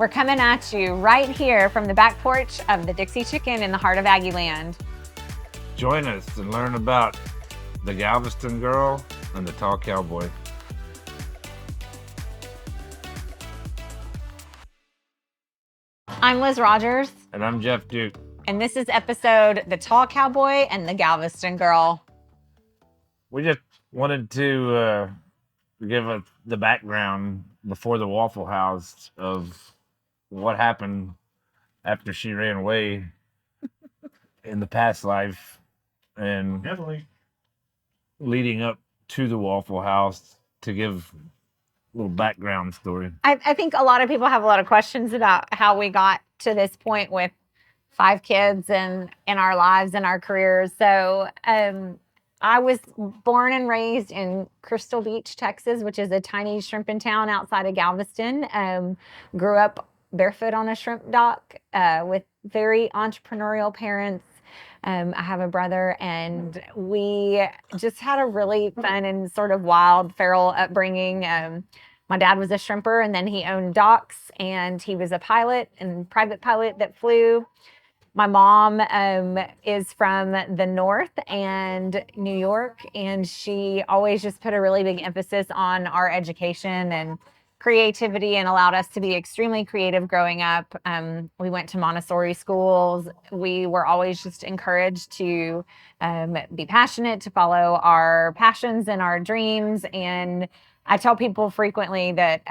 We're coming at you right here from the back porch of the Dixie Chicken in the heart of Aggie Land. Join us and learn about the Galveston girl and the tall cowboy. I'm Liz Rogers. And I'm Jeff Duke. And this is episode The Tall Cowboy and the Galveston Girl. We just wanted to give the background before the Waffle House of what happened after she ran away in the past life and Definitely leading up to the Waffle House to give a little background story. I think a lot of people have a lot of questions about how we got to this point with 5 kids and in our lives and our careers. So I was born and raised in Crystal Beach, Texas, which is a tiny shrimping town outside of Galveston. Grew up barefoot on a shrimp dock with very entrepreneurial parents. I have a brother, and we just had a really fun and sort of wild, feral upbringing. My dad was a shrimper, and then he owned docks, and he was a pilot and private pilot that flew. My mom is from the North and New York, and she always just put a really big emphasis on our education and creativity and allowed us to be extremely creative growing up. We went to Montessori schools. We were always just encouraged to be passionate, to follow our passions and our dreams. And I tell people frequently that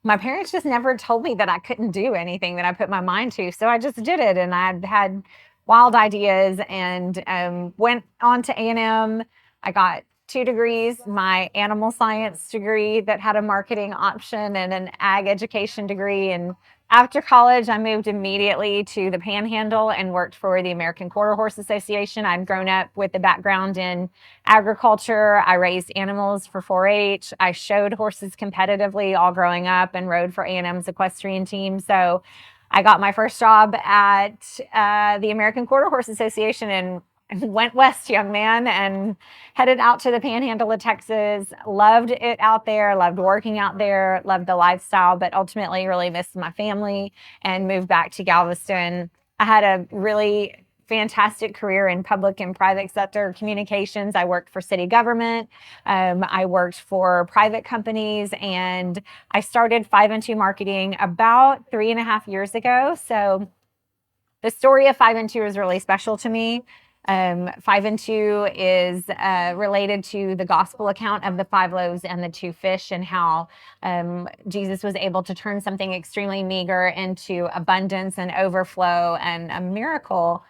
my parents just never told me that I couldn't do anything that I put my mind to. So I just did it. And I had wild ideas and went on to A&M. I got 2 degrees, my animal science degree that had a marketing option and an ag education degree. And after college, I moved immediately to the Panhandle and worked for the American Quarter Horse Association. I'd grown up with a background in agriculture. I raised animals for 4-H. I showed horses competitively all growing up and rode for A&M's equestrian team. So I got my first job at the American Quarter Horse Association and went west, young man, and headed out to the Panhandle of Texas. Loved it out there, loved working out there, loved the lifestyle, but ultimately really missed my family and moved back to Galveston. I had a really fantastic career in public and private sector communications. I worked for city government. I worked for private companies, and I started 5 and 2 marketing about 3.5 years ago. So the story of 5 and 2 is really special to me. 5 and 2 is related to the gospel account of the 5 loaves and the 2 fish, and how Jesus was able to turn something extremely meager into abundance and overflow and a miracle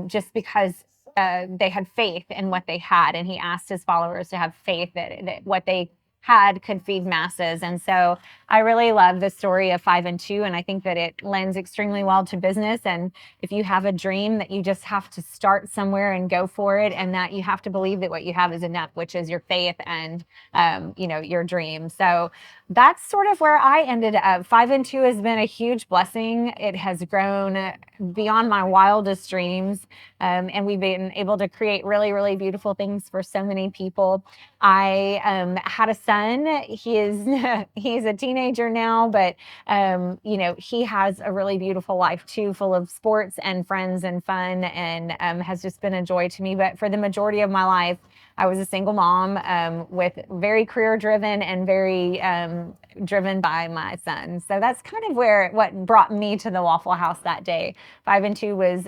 just because they had faith in what they had. And he asked his followers to have faith that what they had could feed masses. And so I really love the story of 5 and 2, and I think that it lends extremely well to business. And if you have a dream, that you just have to start somewhere and go for it, and that you have to believe that what you have is enough, which is your faith and your dream. So that's sort of where I ended up. 5 and 2 has been a huge blessing. It has grown beyond my wildest dreams, and we've been able to create really, really beautiful things for so many people. I had a son. He's a teenager now, but he has a really beautiful life too, full of sports and friends and fun, and has just been a joy to me. But for the majority of my life, I was a single mom with very career driven and very driven by my son. So that's kind of what brought me to the Waffle House that day. 5 and 2 was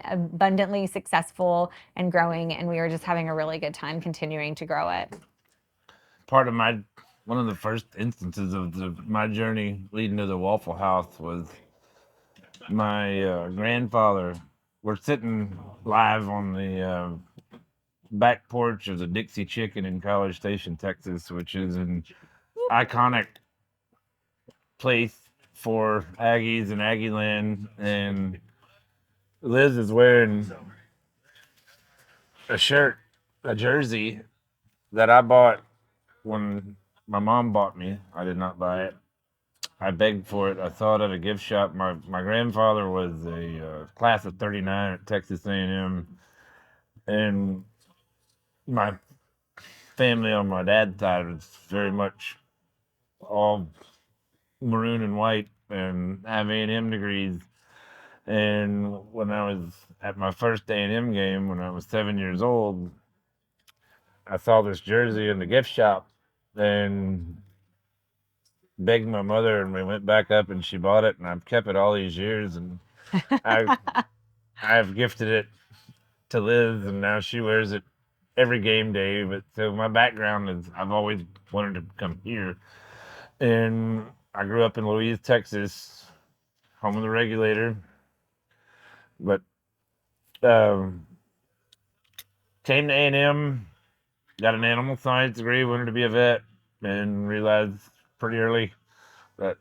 abundantly successful and growing, and we were just having a really good time continuing to grow it. One of the first instances of my journey leading to the Waffle House was my grandfather. We're sitting live on the back porch of the Dixie Chicken in College Station, Texas, which is an iconic place for Aggies and Aggie Land. And Liz is wearing a jersey that I bought when my mom bought me. I did not buy it. I begged for it. I saw it at a gift shop. My grandfather was a class of 39 at Texas A&M, and my family on my dad's side was very much all maroon and white. and have A&M degrees. And when I was at my first A&M game, when I was 7 years old, I saw this jersey in the gift shop and begged my mother, and we went back up and she bought it, and I've kept it all these years, and I I've gifted it to Liz, and now she wears it every game day. But so my background is I've always wanted to come here, and I grew up in Louise, Texas, home of the regulator, but um, came to A&M, got an animal science degree, wanted to be a vet, and realized pretty early that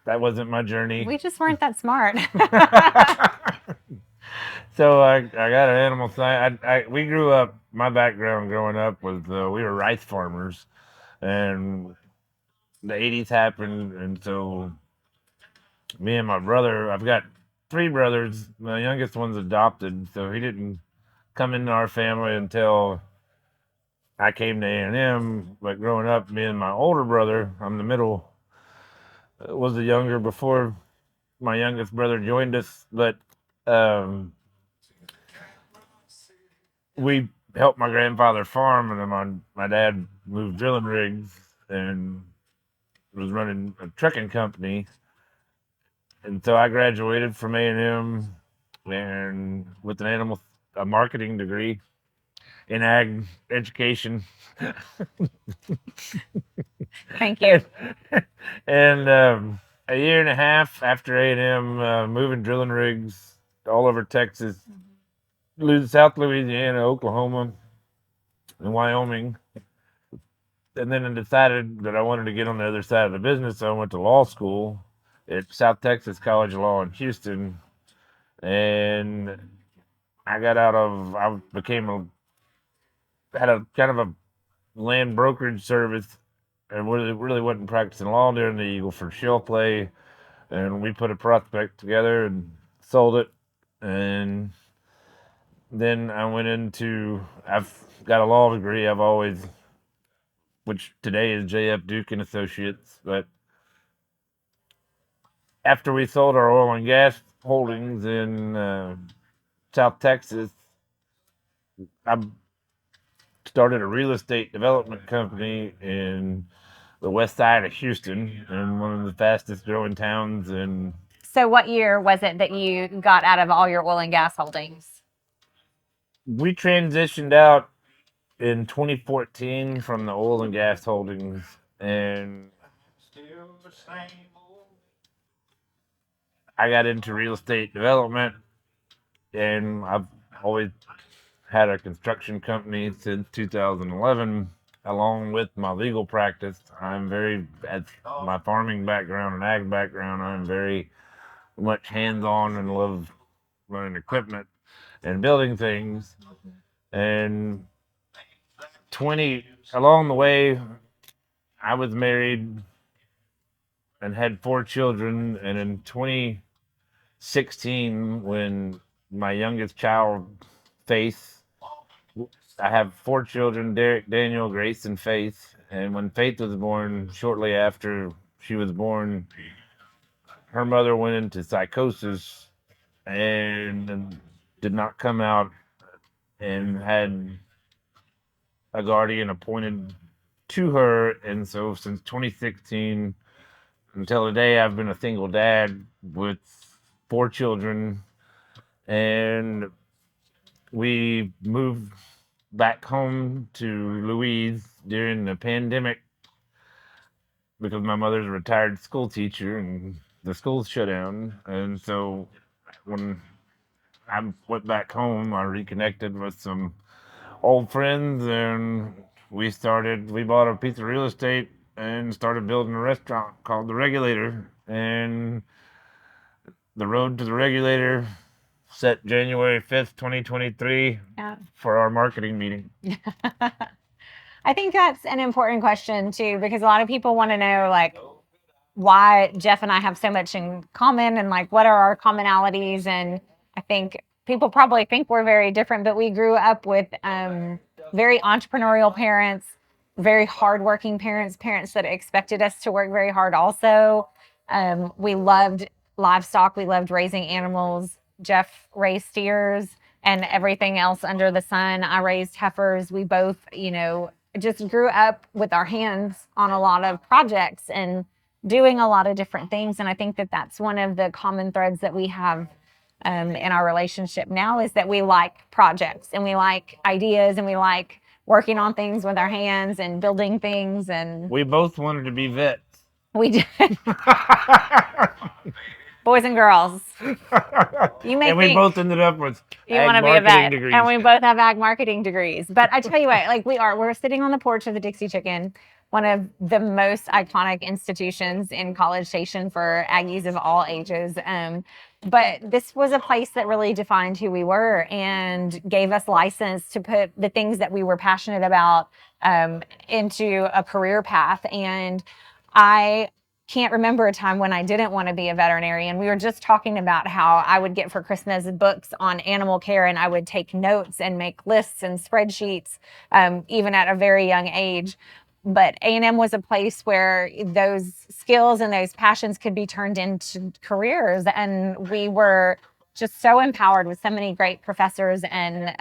wasn't my journey. We just weren't that smart. So I got an animal science. We grew up. My background growing up was we were rice farmers, and the '80s happened, and so me and my brother. I've got three brothers. My youngest one's adopted, so he didn't come into our family until I came to A&M. But growing up, me and my older brother, I'm the middle, was the younger before my youngest brother joined us. But we helped my grandfather farm, and then my dad moved drilling rigs and was running a trucking company. And so I graduated from A&M and with a marketing degree in ag education. Thank you. And a year and a half after A&M, moving drilling rigs all over Texas, South Louisiana, Oklahoma, and Wyoming. And then I decided that I wanted to get on the other side of the business. So I went to law school at South Texas College of Law in Houston. And I had a kind of a land brokerage service and really wasn't practicing law during the Eagle Ford shale play. And we put a prospect together and sold it. And then I've got a law degree. Which today is J.F. Duke and Associates. But after we sold our oil and gas holdings in South Texas, I started a real estate development company in the west side of Houston, in one of the fastest growing towns. And So what year was it that you got out of all your oil and gas holdings? we transitioned out in 2014 from the oil and gas holdings, and I got into real estate development, and I've always had a construction company since 2011, along with my legal practice. As my farming background and ag background, I'm very much hands-on and love running equipment and building things. And along the way, I was married and had 4 children. And in 2016, when my youngest child, Faith, I have 4 children: Derek, Daniel, Grace, and Faith. And when Faith was born, shortly after she was born, her mother went into psychosis and did not come out, and had a guardian appointed to her. And so since 2016 until today, I've been a single dad with 4 children. And we moved back home to Louise during the pandemic because my mother's a retired school teacher and the schools shut down. And so when I went back home, I reconnected with some old friends, and we bought a piece of real estate and started building a restaurant called The Regulator. And the road to the Regulator set January 5th, 2023 for our marketing meeting. I think that's an important question too, because a lot of people want to know like why Jeff and I have so much in common, and like what are our commonalities. And I think people probably think we're very different, but we grew up with very entrepreneurial parents, very hardworking parents that expected us to work very hard also. We loved livestock. We loved raising animals. Jeff raised steers and everything else under the sun. I raised heifers. We both, just grew up with our hands on a lot of projects and doing a lot of different things. And I think that that's one of the common threads that we have in our relationship now, is that we like projects and we like ideas and we like working on things with our hands and building things. And We both wanted to be vets. we did. Boys and girls. You may And we think both ended up with you ag want to be a marketing vet, degrees. and we both have ag marketing degrees. But I tell you what, like we're sitting on the porch of the Dixie Chicken, one of the most iconic institutions in College Station for Aggies of all ages. But this was a place that really defined who we were and gave us license to put the things that we were passionate about into a career path. And I can't remember a time when I didn't want to be a veterinarian. We were just talking about how I would get for Christmas books on animal care, and I would take notes and make lists and spreadsheets, even at a very young age. But A&M was a place where those skills and those passions could be turned into careers. And we were just so empowered with so many great professors. And,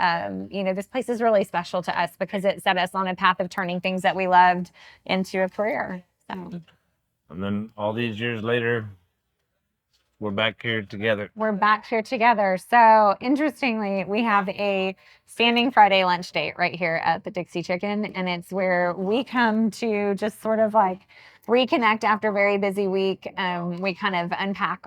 this place is really special to us because it set us on a path of turning things that we loved into a career. So. And then all these years later, we're back here together. We're back here together. So interestingly, we have a standing Friday lunch date right here at the Dixie Chicken. And it's where we come to just sort of like reconnect after a very busy week. We kind of unpack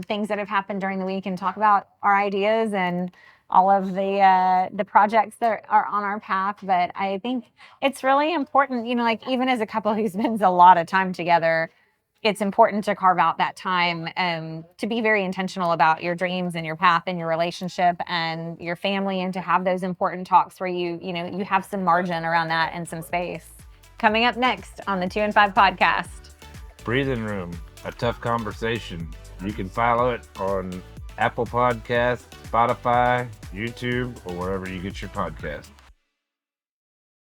things that have happened during the week and talk about our ideas and all of the projects that are on our path. But I think it's really important, like even as a couple who spends a lot of time together, it's important to carve out that time to be very intentional about your dreams and your path and your relationship and your family, and to have those important talks where you have some margin around that and some space. Coming up next on the 2 and 5 podcast. Breathing Room, a tough conversation. You can follow it on Apple Podcasts, Spotify, YouTube, or wherever you get your podcasts.